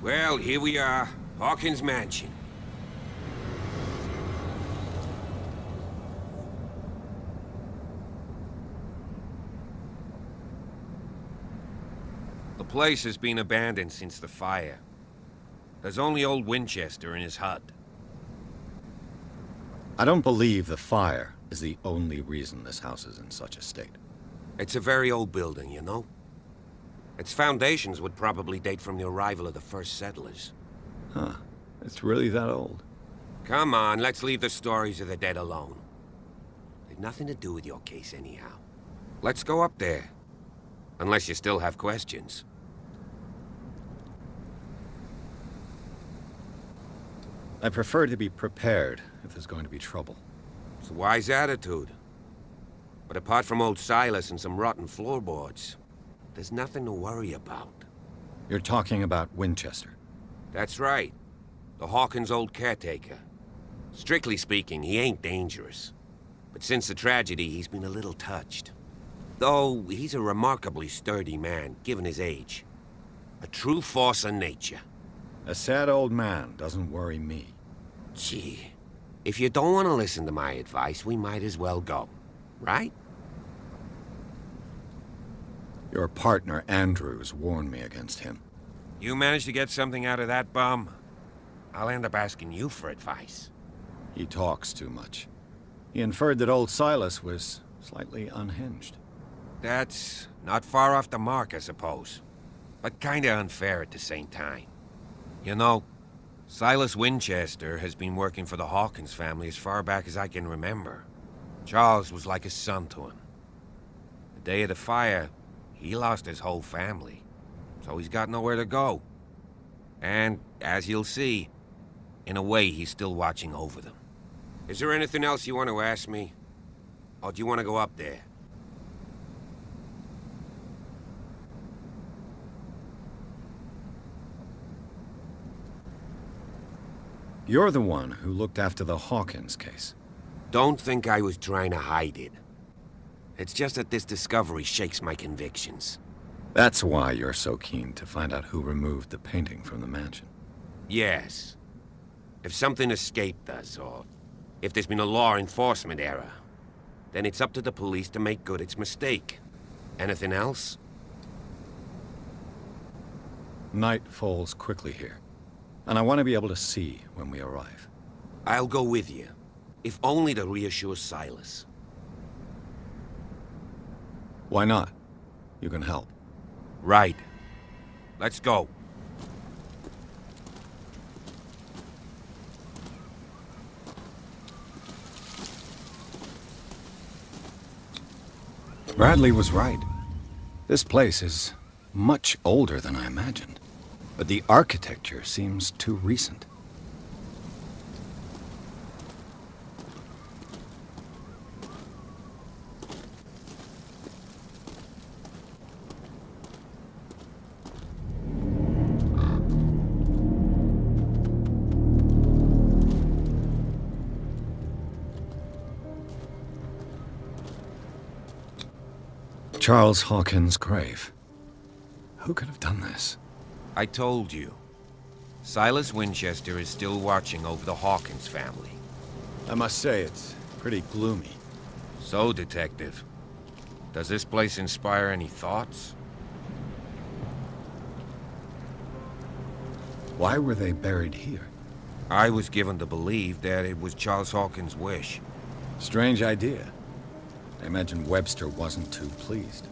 Well, here we are. Hawkins Mansion. The place has been abandoned since the fire. There's only old Winchester in his hut. I don't believe the fire is the only reason this house is in such a state. It's a very old building, you know? Its foundations would probably date from the arrival of the first settlers. Huh. It's really that old. Come on, let's leave the stories of the dead alone. They've nothing to do with your case anyhow. Let's go up there. Unless you still have questions. I prefer to be prepared if there's going to be trouble. It's a wise attitude. But apart from old Silas and some rotten floorboards, there's nothing to worry about. You're talking about Winchester? That's right. The Hawkins' old caretaker. Strictly speaking, he ain't dangerous. But since the tragedy, he's been a little touched. Though, he's a remarkably sturdy man, given his age. A true force of nature. A sad old man doesn't worry me. Gee, if you don't want to listen to my advice, we might as well go. Right? Your partner, Andrews, warned me against him. You managed to get something out of that bum? I'll end up asking you for advice. He talks too much. He inferred that old Silas was slightly unhinged. That's not far off the mark, I suppose. But kinda unfair at the same time. You know, Silas Winchester has been working for the Hawkins family as far back as I can remember. Charles was like a son to him. The day of the fire, he lost his whole family. So he's got nowhere to go. And, as you'll see, in a way, he's still watching over them. Is there anything else you want to ask me? Or do you want to go up there? You're the one who looked after the Hawkins case. Don't think I was trying to hide it. It's just that this discovery shakes my convictions. That's why you're so keen to find out who removed the painting from the mansion. Yes. If something escaped us, or if there's been a law enforcement error, then it's up to the police to make good its mistake. Anything else? Night falls quickly here, and I want to be able to see when we arrive. I'll go with you, if only to reassure Silas. Why not? You can help. Right. Let's go. Bradley was right. This place is much older than I imagined, but the architecture seems too recent. Charles Hawkins' grave. Who could have done this? I told you. Silas Winchester is still watching over the Hawkins family. I must say, it's pretty gloomy. So, Detective, does this place inspire any thoughts? Why were they buried here? I was given to believe that it was Charles Hawkins' wish. Strange idea. I imagine Webster wasn't too pleased.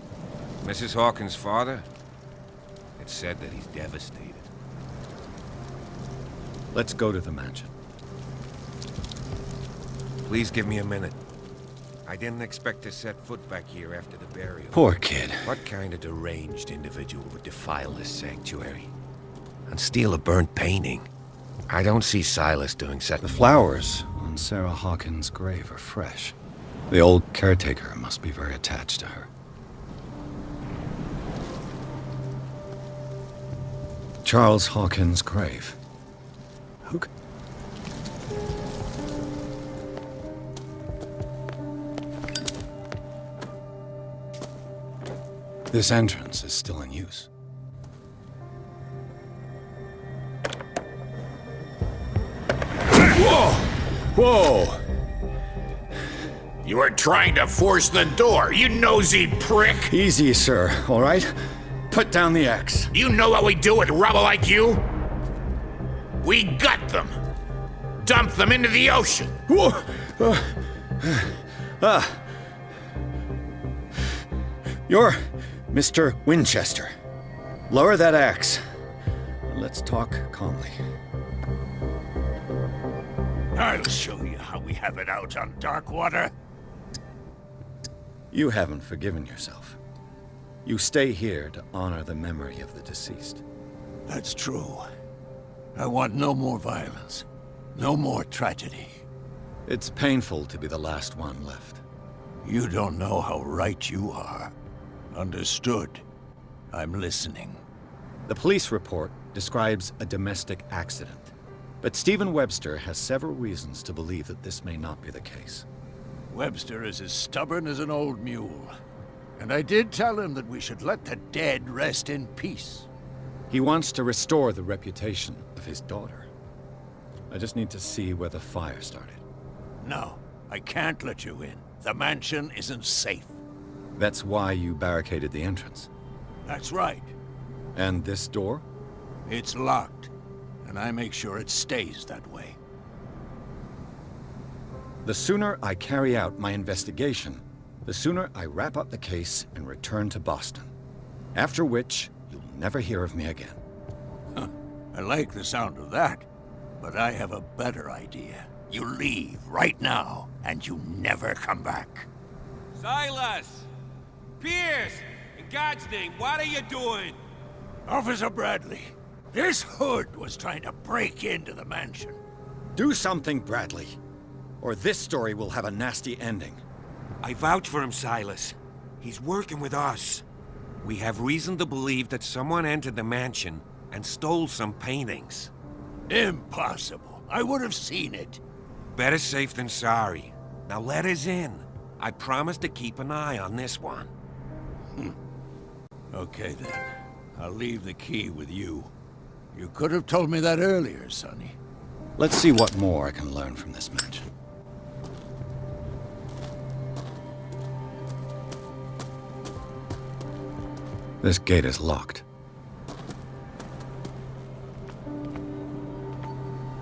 Mrs. Hawkins' father? It's said that he's devastated. Let's go to the mansion. Please give me a minute. I didn't expect to set foot back here after the burial. Poor kid. What kind of deranged individual would defile this sanctuary? And steal a burnt painting? I don't see Silas doing such. The flowers on Sarah Hawkins' grave are fresh. The old caretaker must be very attached to her. Charles Hawkins' grave. Who c- This entrance is still in use. Whoa! You were trying to force the door, you nosy prick! Easy, sir, all right? Put down the axe. You know what we do with rubble like you? We gut them. Dump them into the ocean. Whoa! You're Mr. Winchester. Lower that axe. Let's talk calmly. I'll show you how we have it out on Darkwater. You haven't forgiven yourself. You stay here to honor the memory of the deceased. That's true. I want no more violence. No more tragedy. It's painful to be the last one left. You don't know how right you are. Understood. I'm listening. The police report describes a domestic accident, but Stephen Webster has several reasons to believe that this may not be the case. Webster is as stubborn as an old mule. And I did tell him that we should let the dead rest in peace. He wants to restore the reputation of his daughter. I just need to see where the fire started. No, I can't let you in. The mansion isn't safe. That's why you barricaded the entrance. That's right. And this door? It's locked, and I make sure it stays that way. The sooner I carry out my investigation, the sooner I wrap up the case and return to Boston. After which, you'll never hear of me again. I like the sound of that, but I have a better idea. You leave right now, and you never come back. Silas! Pierce! In God's name, what are you doing? Officer Bradley, this hood was trying to break into the mansion. Do something, Bradley, or this story will have a nasty ending. I vouch for him, Silas. He's working with us. We have reason to believe that someone entered the mansion and stole some paintings. Impossible. I would have seen it. Better safe than sorry. Now let us in. I promise to keep an eye on this one. Okay then. I'll leave the key with you. You could have told me that earlier, Sonny. Let's see what more I can learn from this mansion. This gate is locked.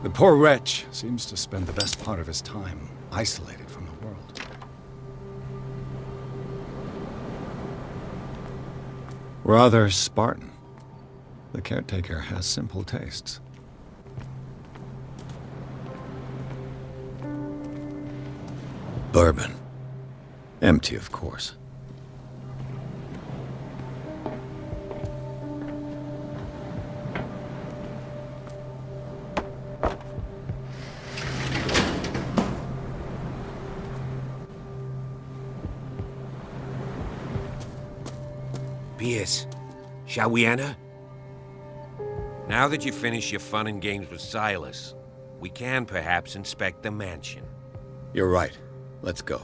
The poor wretch seems to spend the best part of his time isolated from the world. Rather Spartan. The caretaker has simple tastes. Bourbon. Empty, of course. Pierce, shall we enter? Now that you've finished your fun and games with Silas, we can perhaps inspect the mansion. You're right. Let's go.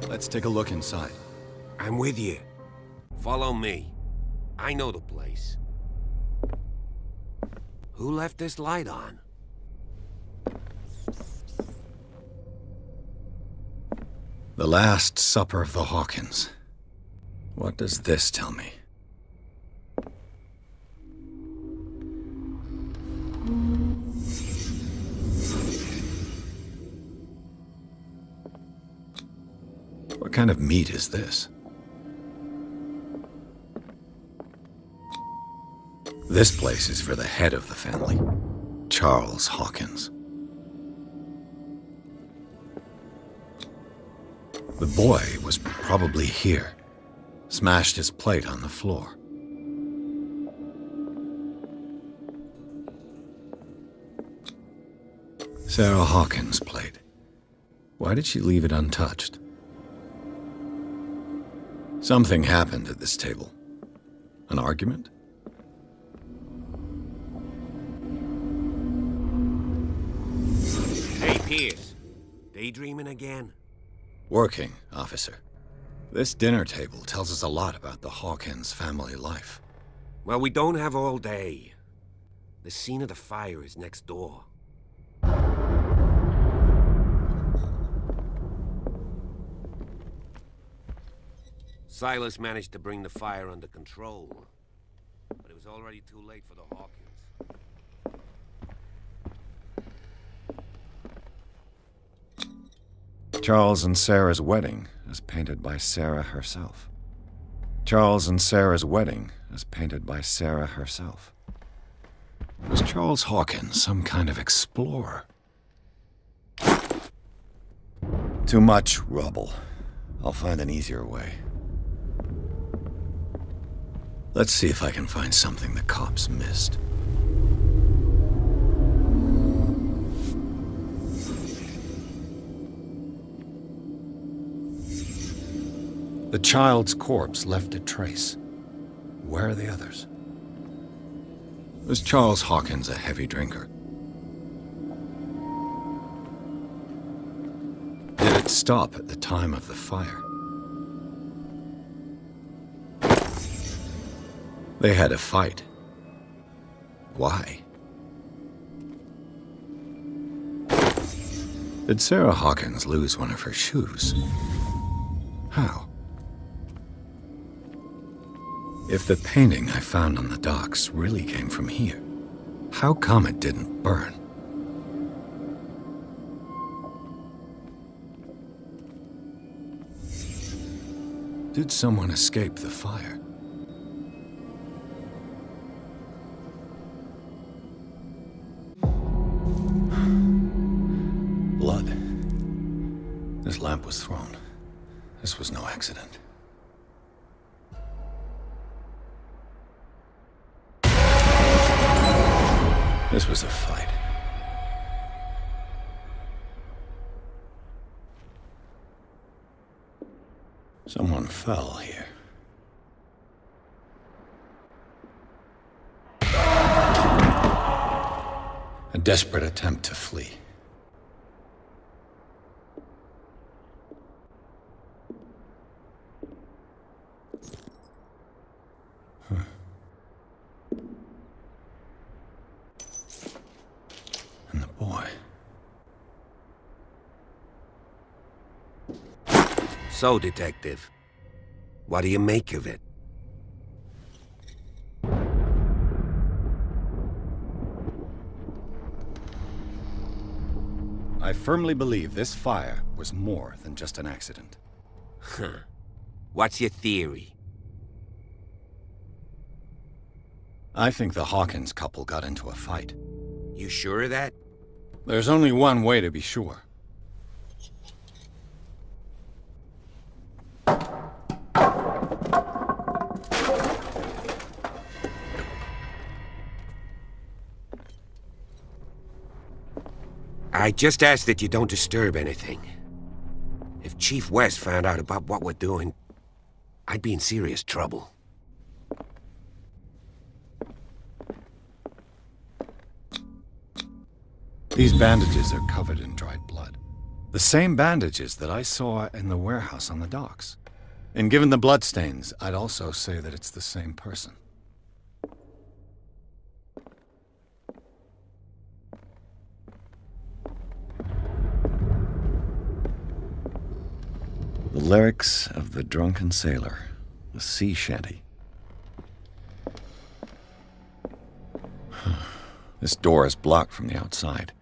Let's take a look inside. I'm with you. Follow me. I know the place. Who left this light on? The Last Supper of the Hawkins. What does this tell me? What kind of meat is this? This place is for the head of the family, Charles Hawkins. The boy was probably here, smashed his plate on the floor. Sarah Hawkins' plate. Why did she leave it untouched? Something happened at this table. An argument? Hey, Pierce. Daydreaming again? Working, officer. This dinner table tells us a lot about the Hawkins family life. Well, we don't have all day. The scene of the fire is next door. Silas managed to bring the fire under control, but it was already too late for the Hawkins. Charles and Sarah's wedding, as painted by Sarah herself. Charles and Sarah's wedding, as painted by Sarah herself. Was Charles Hawkins some kind of explorer? Too much rubble. I'll find an easier way. Let's see if I can find something the cops missed. The child's corpse left a trace. Where are the others? Was Charles Hawkins a heavy drinker? Did it stop at the time of the fire? They had a fight. Why? Did Sarah Hawkins lose one of her shoes? How? If the painting I found on the docks really came from here, how come it didn't burn? Did someone escape the fire? Blood. This lamp was thrown. This was no accident. This was a fight. Someone fell here. A desperate attempt to flee. And the boy. So, Detective, what do you make of it? I firmly believe this fire was more than just an accident. Huh. What's your theory? I think the Hawkins couple got into a fight. You sure of that? There's only one way to be sure. I just ask that you don't disturb anything. If Chief West found out about what we're doing, I'd be in serious trouble. These bandages are covered in dried blood. The same bandages that I saw in the warehouse on the docks. And given the bloodstains, I'd also say that it's the same person. The lyrics of the drunken sailor, a sea shanty. This door is blocked from the outside.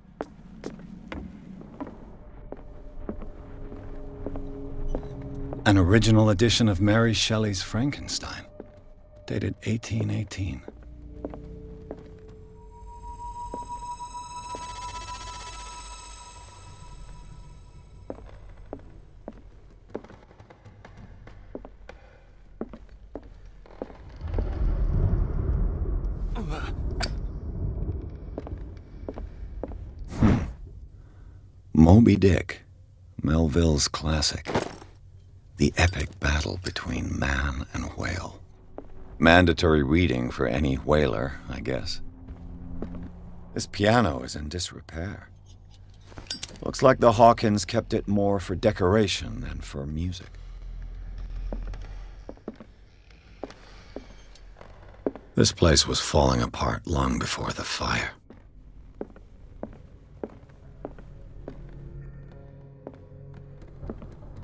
An original edition of Mary Shelley's Frankenstein, dated 1818. Moby Dick, Melville's classic. The epic battle between man and whale. Mandatory reading for any whaler, I guess. This piano is in disrepair. Looks like the Hawkins kept it more for decoration than for music. This place was falling apart long before the fire.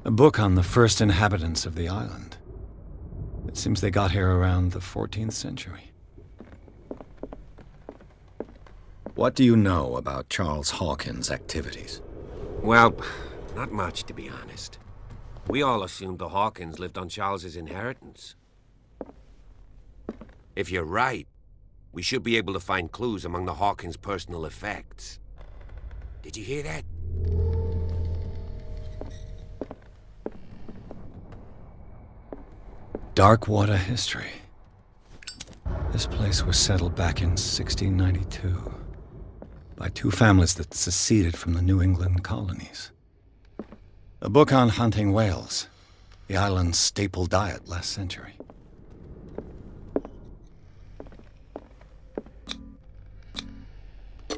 A book on the first inhabitants of the island. It seems they got here around the 14th century. What do you know about Charles Hawkins' activities? Well, not much, to be honest. We all assumed the Hawkins lived on Charles's inheritance. If you're right, we should be able to find clues among the Hawkins' personal effects. Did you hear that? Darkwater history. This place was settled back in 1692 by two families that seceded from the New England colonies. A book on hunting whales, the island's staple diet last century.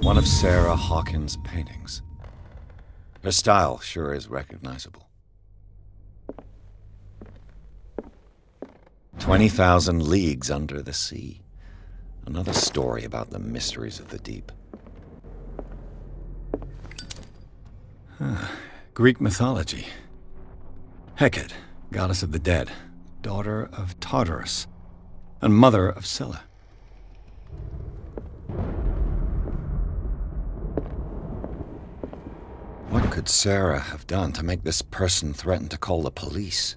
One of Sarah Hawkins' paintings. Her style sure is recognizable. 20,000 Leagues Under the Sea. Another story about the mysteries of the deep. Greek mythology. Hecate, goddess of the dead, daughter of Tartarus, and mother of Scylla. What could Sarah have done to make this person threaten to call the police?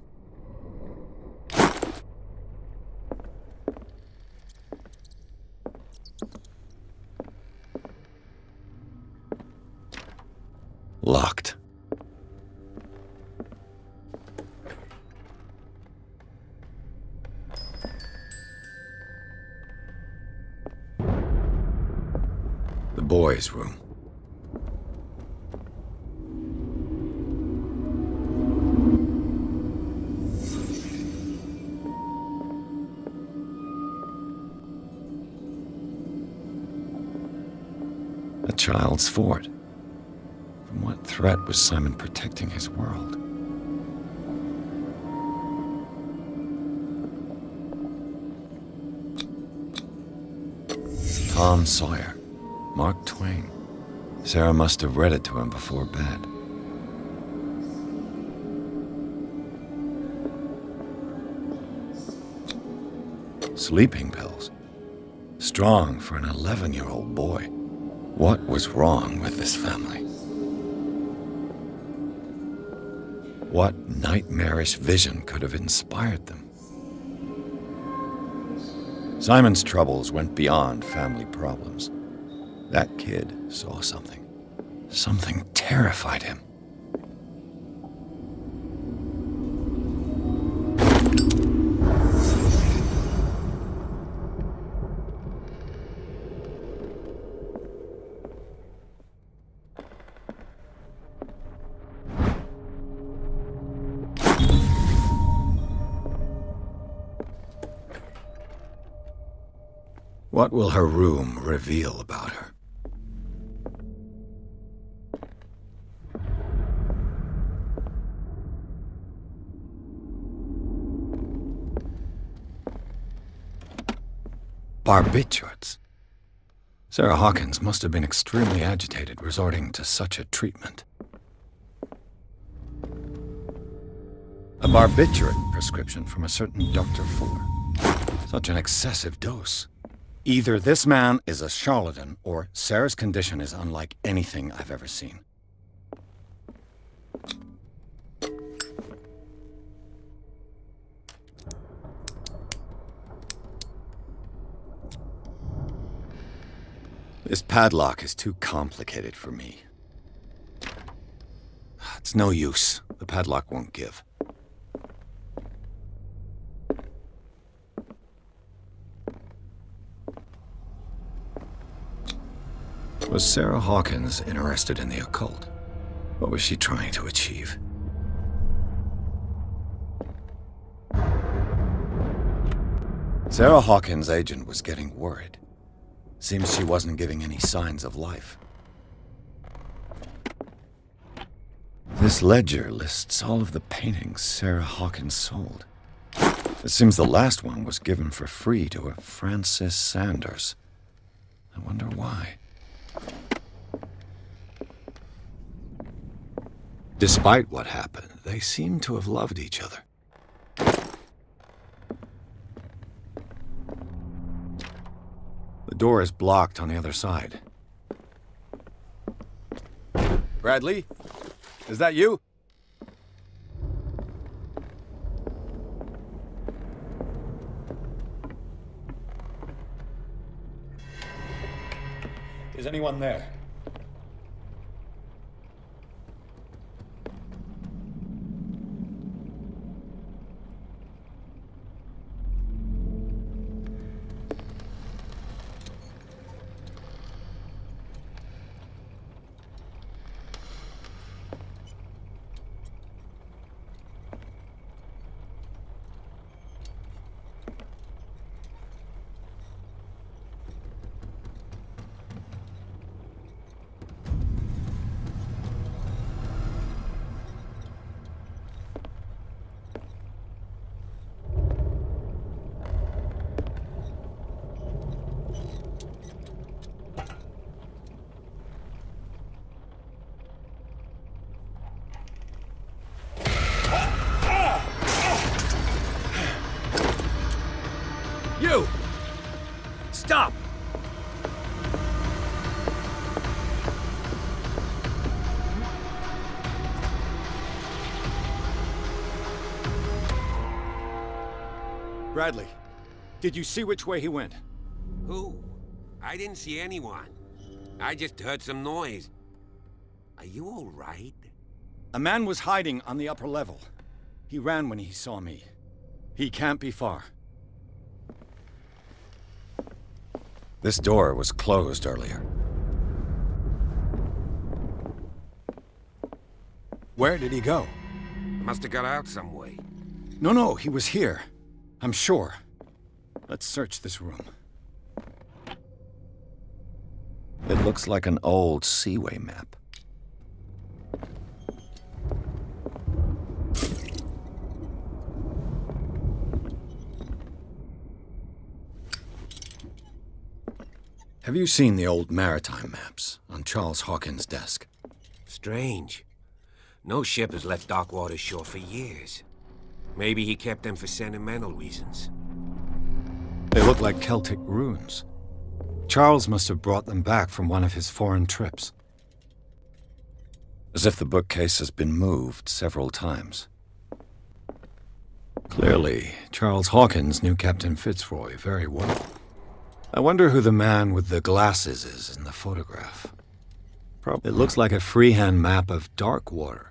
Locked. The boys' room. A child's fort. From what threat was Simon protecting his world? Tom Sawyer. Mark Twain. Sarah must have read it to him before bed. Sleeping pills. Strong for an 11-year-old boy. What was wrong with this family? What nightmarish vision could have inspired them? Simon's troubles went beyond family problems. That kid saw something. Something terrified him. What will her room reveal about her? Barbiturates. Sarah Hawkins must have been extremely agitated, resorting to such a treatment. A barbiturate prescription from a certain Dr. Fuller. Such an excessive dose. Either this man is a charlatan, or Sarah's condition is unlike anything I've ever seen. This padlock is too complicated for me. It's no use. The padlock won't give. Was Sarah Hawkins interested in the occult? What was she trying to achieve? Sarah Hawkins' agent was getting worried. Seems she wasn't giving any signs of life. This ledger lists all of the paintings Sarah Hawkins sold. It seems the last one was given for free to a Francis Sanders. I wonder why. Despite what happened, they seem to have loved each other. The door is blocked on the other side. Bradley? Is that you? Is anyone there? You! Stop! Bradley, did you see which way he went? Who? I didn't see anyone. I just heard some noise. Are you all right? A man was hiding on the upper level. He ran when he saw me. He can't be far. This door was closed earlier. Where did he go? Must have got out some way. No, he was here. I'm sure. Let's search this room. It looks like an old seaway map. Have you seen the old maritime maps on Charles Hawkins' desk? Strange. No ship has left Darkwater shore for years. Maybe he kept them for sentimental reasons. They look like Celtic runes. Charles must have brought them back from one of his foreign trips. As if the bookcase has been moved several times. Clearly, Charles Hawkins knew Captain Fitzroy very well. I wonder who the man with the glasses is in the photograph. It looks like a freehand map of Darkwater.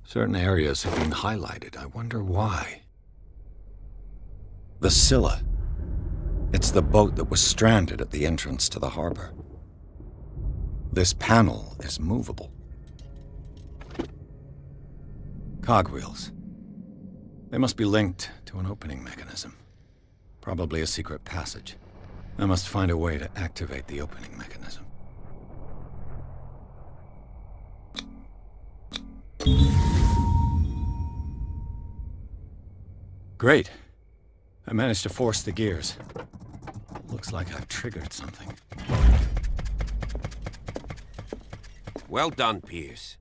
Certain areas have been highlighted. I wonder why. The Scylla. It's the boat that was stranded at the entrance to the harbor. This panel is movable. Cogwheels. They must be linked to an opening mechanism. Probably a secret passage. I must find a way to activate the opening mechanism. Great. I managed to force the gears. Looks like I've triggered something. Well done, Pierce.